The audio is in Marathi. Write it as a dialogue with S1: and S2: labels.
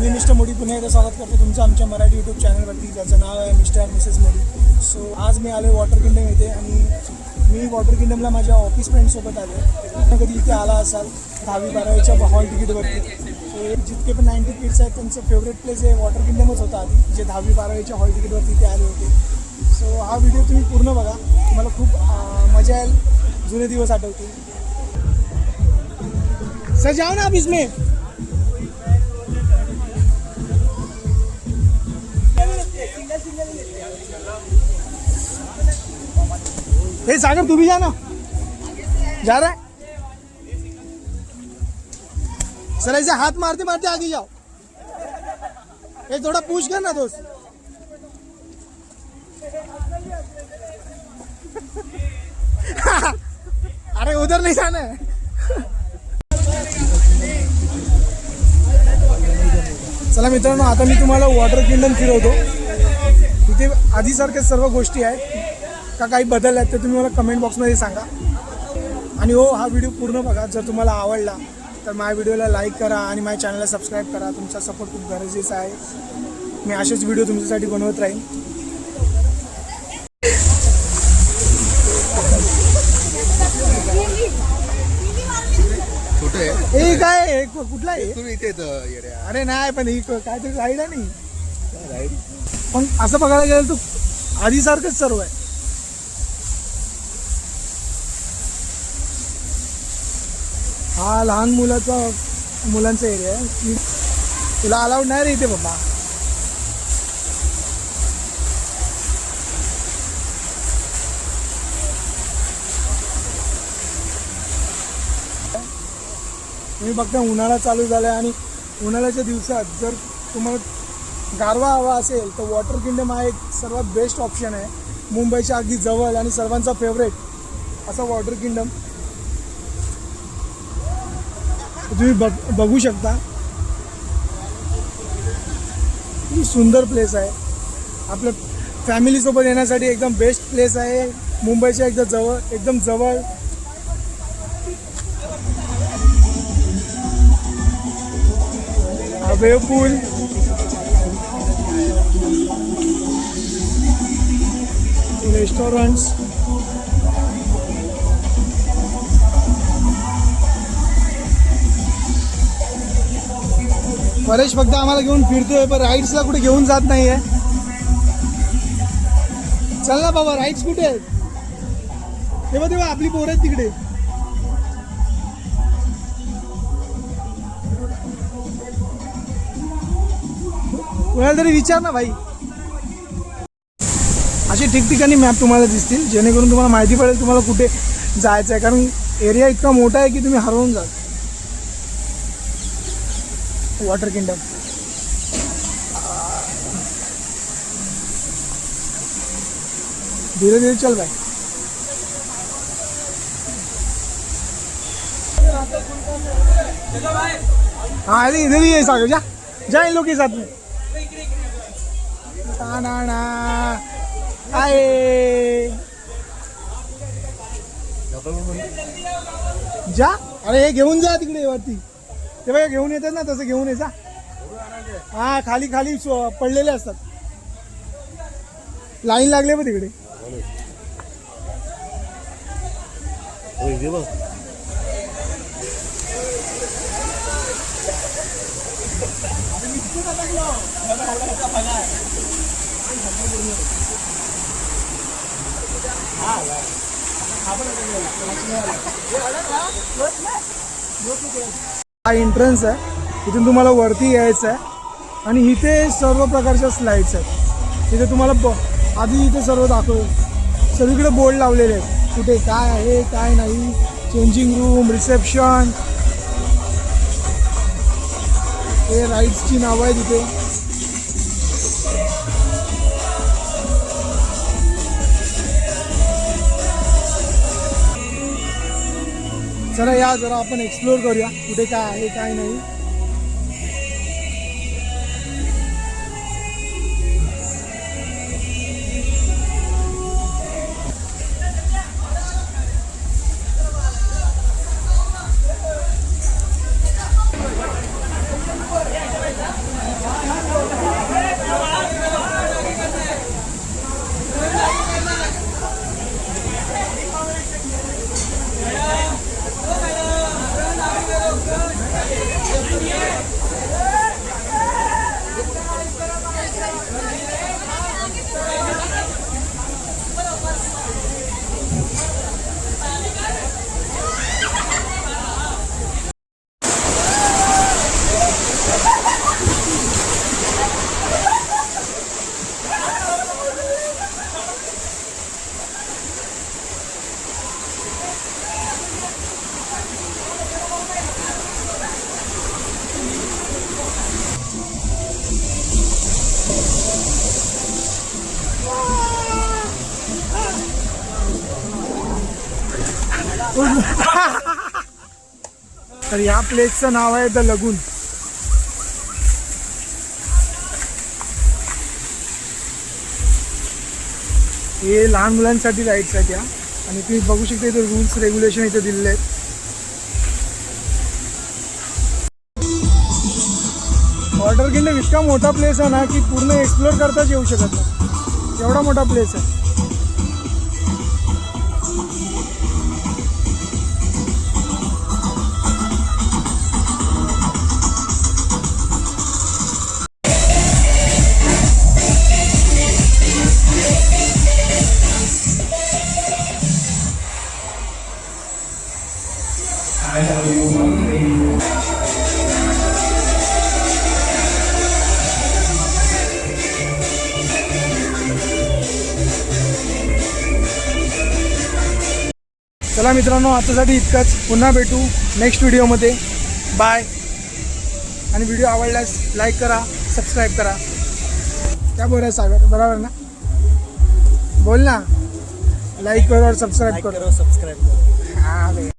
S1: मी मिस्टर मोडी पुन्हा एकदा स्वागत करतो तुमचं आमच्या मराठी यूट्यूब चॅनलवरती, ज्याचं नाव आहे mister and missus Modi. So आज मी आलो वॉटर किंगडम येथे आणि मी वॉटर किंगडमला माझ्या ऑफिस फ्रेंडसोबत आलो. कधी इथे आला असाल 10वी-12वीच्या हॉल तिकीटवरती, सो जितके पण 90 किड्स आहेत त्यांचं फेवरेट प्लेस आहे वॉटर किंगडमच होता आधी, जे 10वी-12वीच्या हॉल तिकीटवरती इथे आले होते. सो हा व्हिडिओ तुम्ही पूर्ण बघा, तुम्हाला खूप मजा येईल, जुने दिवस आठवतील. सर जाओ ना आप इसमें. हे सागर तू भी जा ना, जा रहा है. सर ऐसे हाथ मारते मारते आगे जाओ. ये थोड़ा पूछ कर ना दोस्त. अरे उधर नहीं जाना है. चला मित्रांनो, आता मी तुम्हाला वॉटर किंगडम फिरवतो. इथे आधीसारख्या सर्व गोष्टी आहेत का काही बदल आहेत ते तुम्ही मला कमेंट बॉक्समध्ये सांगा. आणि हो, हा व्हिडिओ पूर्ण बघा. जर तुम्हाला आवडला तर माझ्या व्हिडिओला लाईक करा आणि माझ्या चॅनलला सबस्क्राईब करा. तुमचा सपोर्ट खूप गरजेचा आहे. मी असेच व्हिडिओ तुमच्यासाठी बनवत राहीन. हे काय कुठला आहे? अरे नाही, पण ही काहीतरी राईड आहे नाही. पण असं बघायला गेलं तर आधीसारखंच सर्व आहे. हा लहान मुलांचा एरिया आहे. तुला अलाउड नाही रे इथे बाबा. तुम्ही बघता उन्हाळा चालू झाला आहे आणि उन्हाळ्याच्या दिवसात जर तुम्हाला गारवा हवा असेल तर वॉटर किंगडम हा एक सर्वात बेस्ट ऑप्शन आहे. मुंबईच्या अगदी जवळ आणि सर्वांचा फेवरेट असा वॉटर किंगडम तुम्ही बघू शकता. खूप सुंदर प्लेस आहे. आपल्या फॅमिलीसोबत येण्यासाठी एकदम बेस्ट प्लेस आहे. मुंबईच्या एकदम जवळ. वेव पूल, रेस्टॉरंट्स, परेश फक्त आम्हाला घेऊन फिरतोय पण राईड्सला कुठे घेऊन जात नाहीये. चल ना बाबा, राईड्स कुठे आहेत? तेव्हा आपली पोरं आहेत तिकडे. कोणाला तरी विचार ना भाई. असे ठिकठिकाणी मॅप तुम्हाला दिसतील जेणेकरून तुम्हाला माहिती पडेल तुम्हाला कुठे जायचं आहे. कारण एरिया इतका मोठा आहे की तुम्ही हरवून जाल. वॉटर किंगडम धीरे धीरे चल भाई. हाँ इधर ही है सागर. जा इन लोग के साथ में. आए जा. अरे हे घेऊन जा तिकडे वरती. ते बघा घेऊन येतात ना, तसं घेऊन ये जा. हा खाली पडलेले असतात. लाईन लागले बघ तिकडे. हा एंट्रन्स आहे. इथून तुम्हाला वरती यायचं आहे आणि इथे सर्व प्रकारच्या स्लाइड्स आहेत. इथे तुम्हाला आधी इथे सर्व सगळीकडे बोर्ड लावलेले आहेत कुठे काय आहे काय नाही. चेंजिंग रूम, रिसेप्शन, हे राईड्सची नावं आहेत इथे. चला या जरा आपण एक्सप्लोर करूया कुठे काय आहे काय नाही. तर या प्लेसचं नाव आहे द लगून. हे लहान मुलांसाठी राईड्स आहेत या, आणि तुम्ही बघू शकता इथे रूल्स रेग्युलेशन इथे दिलेले आहेत. वॉटर किंगडम इतका मोठा प्लेस आहे ना की पूर्ण एक्सप्लोर करताच येऊ शकत नाही, एवढा मोठा प्लेस आहे. चला मित्रांनो, आतासाठी इतकंच. पुन्हा भेटू नेक्स्ट व्हिडिओमध्ये. बाय. आणि व्हिडिओ आवडल्यास लाईक करा, सबस्क्राईब करा. क्या बोल रहा है सागर, बराबर ना? बोल ना. लाईक करो और सब्सक्राइब करो.
S2: सब्सक्राइब करो.
S1: हाँ भाई.